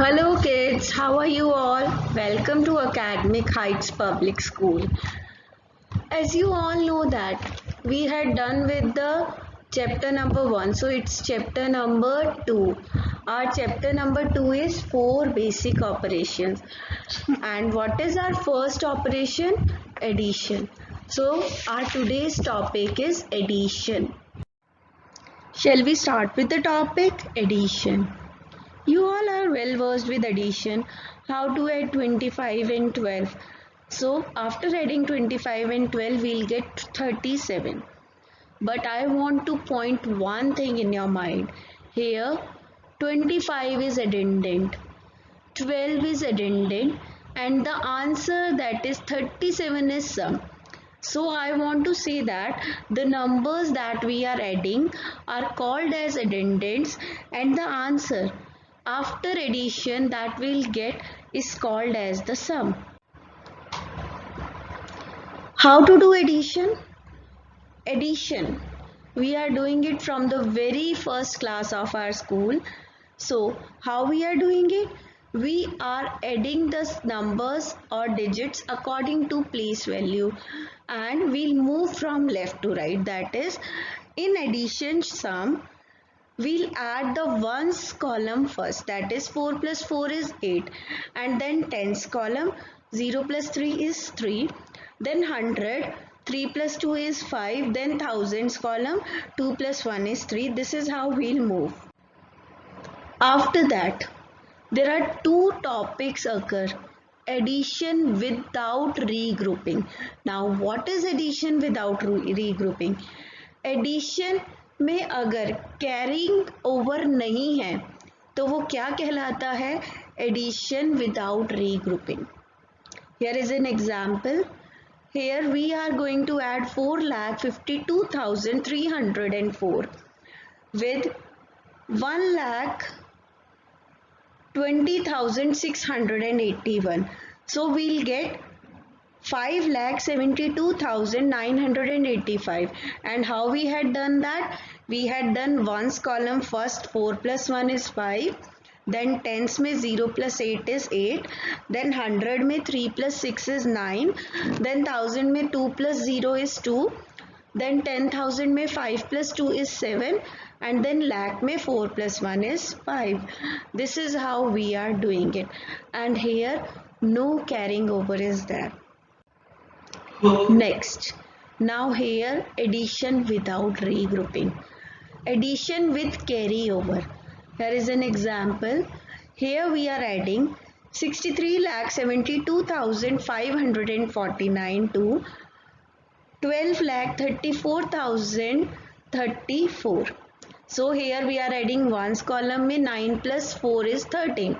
Hello kids, how are you all? Welcome to Academic Heights Public School. As you all know that we had done with the chapter number 1, so it's chapter number 2. Our chapter number 2 is 4 basic operations. And what is our first operation? Addition. So our today's topic is addition. Shall we start with the topic? Addition. You all are well versed with addition, how to add 25 and 12. So after adding 25 and 12, we'll get 37. But I want to point one thing in your mind. Here, 25 is addendum, 12 is addendum, and the answer that is 37 is sum. So I want to say that the numbers that we are adding are called as addendums, and the answer after addition that we'll get is called as the sum. How to do addition? Addition. We are doing it from the very first class of our school. So how we are doing it? We are adding the numbers or digits according to place value, and we'll move from left to right. That is, in addition sum, we'll add the ones column first, that is 4 plus 4 is 8, and then tens column, 0 plus 3 is 3, then 100, 3 plus 2 is 5, then thousands column, 2 plus 1 is 3. This is how we'll move. After that, there are two topics occur. Addition without regrouping. Now what is addition without regrouping? Addition में अगर carrying over नहीं है तो वो क्या कहलाता है? Addition without regrouping. Here is an example. Here we are going to add 4,52,304 with 1,20,681. So we'll get 5,72,985. And how we had done that? We had done ones column first, 4 plus 1 is 5, then tens में 0 plus 8 is 8, then 100 में 3 plus 6 is 9, then 1000 में 2 plus 0 is 2, then 10,000 में 5 plus 2 is 7, and then lakh में 4 plus 1 is 5. This is how we are doing it, and here no carrying over is there. Next, now here addition without regrouping. Addition with carryover. Here is an example. Here we are adding 63,72,549 to 12,34,034. So here we are adding ones column में 9 plus 4 is 13.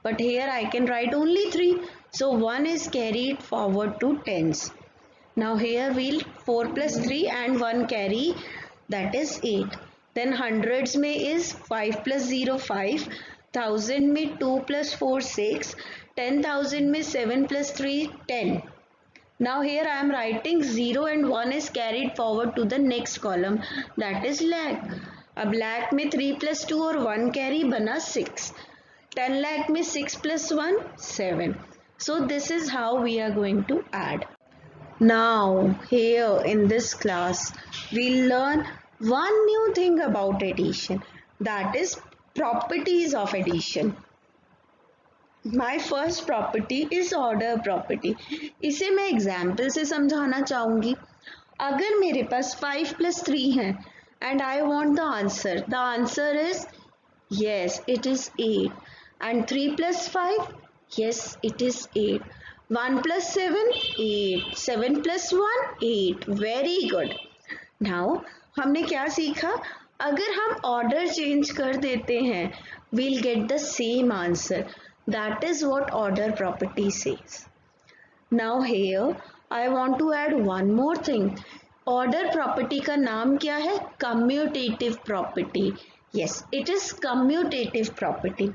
But here I can write only 3. So 1 is carried forward to tens. Now here we'll 4 plus 3 and 1 carry, that is 8. Then hundreds में is 5 plus 0 5, 1000 में 2 plus 4 6, 10,000 में 7 plus 3 10. Now here I am writing 0 and 1 is carried forward to the next column, that is lakh. अब lakh में 3 plus 2 और 1 carry बना 6. 10 lakh में 6 plus 1 7. So this is how we are going to add. Now here in this class we'll learn one new thing about addition, that is properties of addition. My first property is order property. इसे मैं example से समझाना चाहूँगी. अगर मेरे पास 5 plus 3 है and I want the answer is yes, it is 8, and 3 plus 5, yes, it is 8. 1 plus 7, 8. 7 plus 1, 8. Very good. Now हमने क्या सीखा? अगर हम ऑर्डर चेंज कर देते हैं, we'll get the same answer. That is what order property says. Now here I want to add one more thing. Order property का नाम क्या है? Commutative property. Yes, it is commutative property.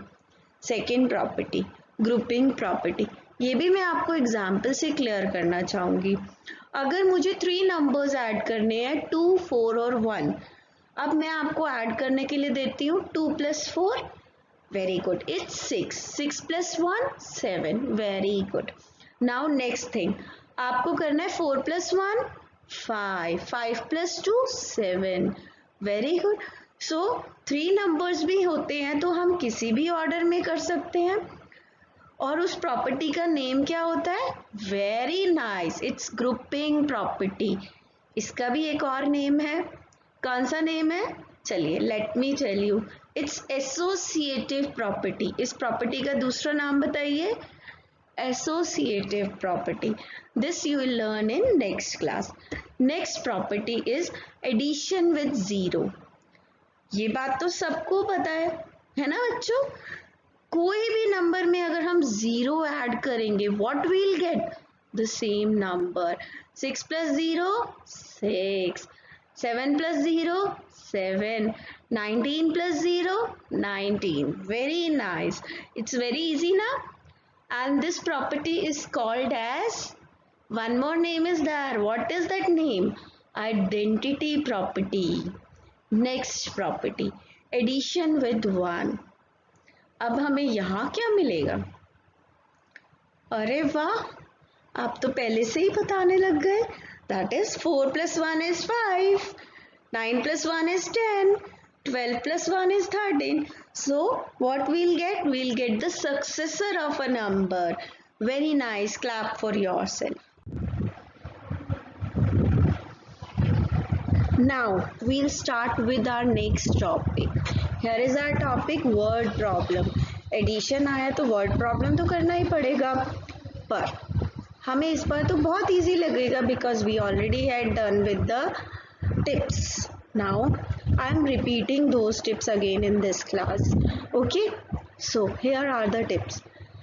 Second property, grouping property. ये भी मैं आपको example से clear करना चाहूँगी. अगर मुझे 3 नंबर्स ऐड करने हैं 2, 4 और 1. अब मैं आपको ऐड करने के लिए देती हूँ 2 plus 4, Very good. It's 6. 6 plus 1, 7. Very good. Now next thing. आपको करना है 4 plus 1, 5. 5 plus 2, 7. Very good. So 3 numbers भी होते हैं तो हम किसी भी ऑर्डर में कर सकते हैं. और उस प्रॉपर्टी का नेम क्या होता है? Very nice. It's grouping property. इसका भी एक और नेम है. कौन सा नेम है? चलिए let me tell you. It's associative property. इस प्रॉपर्टी का दूसरा नाम बताइए. Associative property. This you will learn in next class. Next property is addition with zero. ये बात तो सबको पता है ना बच्चों? कोई भी नंबर में अगर हम जीरो ऐड करेंगे what will get? The same number. 6 plus 0, 6. 7 plus 0, 7. 19 plus 0, 19. Very nice. It's very easy now. And this property is called as, one more name is there. What is that name? Identity property. Next property, addition with 1. अब हमें यहाँ क्या मिलेगा? अरे वाह, आप तो पहले से ही बताने लग गए. That is 4 plus 1 is 5, 9 plus 1 is 10, 12 plus 1 is 13. So what we'll get? We'll get the successor of a number. Very nice. Clap for yourself. Now we'll start with our next topic. Here is our topic, word problem. Addition आया तो word problem तो करना ही पड़ेगा, पर हमें इस बार तो बहुत easy लगेगा because we already had done with the tips. Now I am repeating those tips again in this class. Okay, so here are the tips.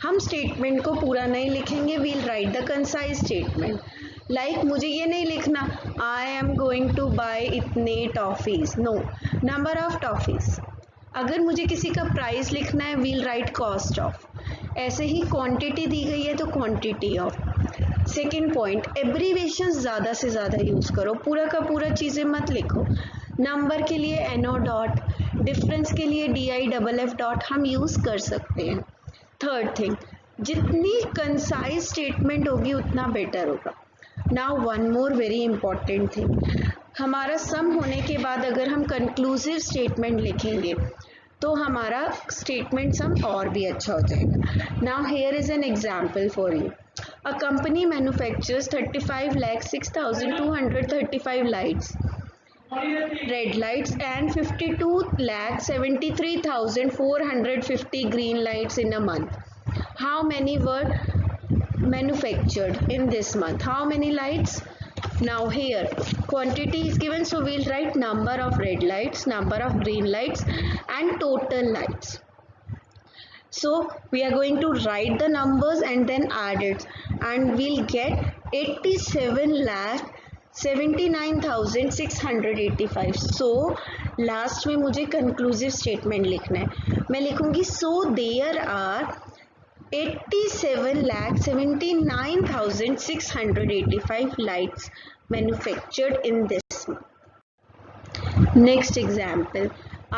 हम statement को पूरा नहीं लिखेंगे. We'll write the concise statement. Like मुझे ये नहीं लिखना I am going to buy इतने toffees. No, number of toffees. अगर मुझे किसी का प्राइस लिखना है we'll write cost of. ऐसे ही क्वांटिटी दी गई है तो quantity of. Second point, abbreviation ज़्यादा से ज़्यादा यूज़ करो. पूरा का पूरा चीज़ें मत लिखो. नंबर के लिए NO डॉट, डिफरेंस के लिए DIFF डॉट हम यूज़ कर सकते हैं. थर्ड थिंग, जितनी कंसाइज स्टेटमेंट होगी उतना बेटर होगा. Now one more very important thing, हमारा सम होने के बाद अगर हम कंक्लूसिव स्टेटमेंट लिखेंगे तो हमारा स्टेटमेंट सम और भी अच्छा हो जाएगा. Now here is an example for you. A company manufactures 35,06,235 lights, red lights, and 52,73,450 green lights in a month. How many were manufactured in this month? How many lights? Now here quantity is given, so we'll write number of red lights, number of green lights, and total lights. So we are going to write the numbers and then add it, and we'll get 87,79,685. So last में मुझे conclusive statement लिखना है. मैं लिखूंगी so there are 87,79,685 lights manufactured in this month. Next example.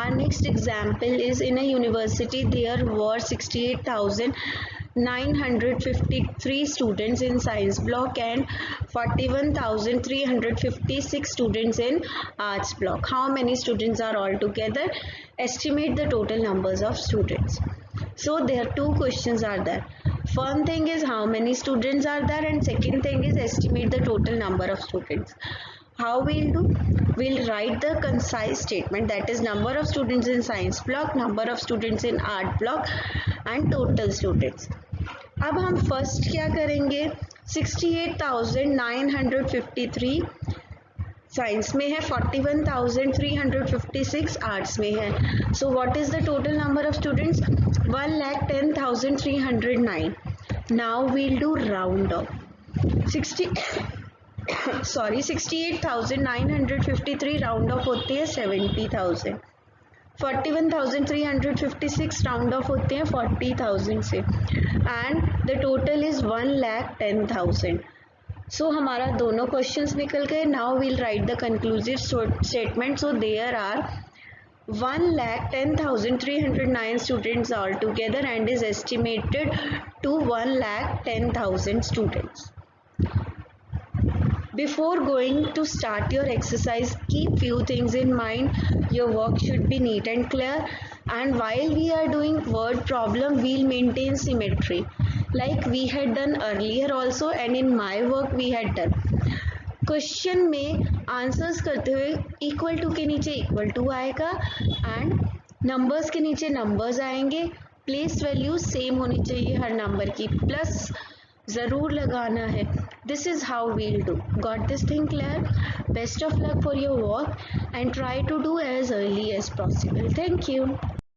Our next example is in a university there were 68,953 students in science block and 41,356 students in arts block. How many students are all together? Estimate the total numbers of students. So there are two questions are there. First thing is how many students are there, and second thing is estimate the total number of students. How we'll do? We'll write the concise statement, that is number of students in science block, number of students in art block, and total students. अब हम first क्या करेंगे? 68,953 science में है, 41,356 arts में है. So what is the total number of students? 1,10,309. Now we'll do round off. 68,953 round off होती है 70,000. 41,356 राउंड ऑफ होते हैं 40,000 से, and the total is 1,10,000. So हमारा दोनों क्वेश्चंस निकल गए. Now we'll write the conclusive statement. So there are 1,10,309 students altogether and is estimated to 1,10,000 students. Before going to start your exercise, keep few things in mind. Your work should be neat and clear, and while we are doing word problem, we'll maintain symmetry like we had done earlier also, and in my work we had done. Question में answers करते हुए equal to के नीचे equal to आएगा and numbers के नीचे numbers आएंगे. Place value same होनी चाहिए हर नंबर की, प्लस ज़रूर लगाना है. This is how we'll do. Got this thing clear? Best of luck for your work and try to do as early as possible. Thank you.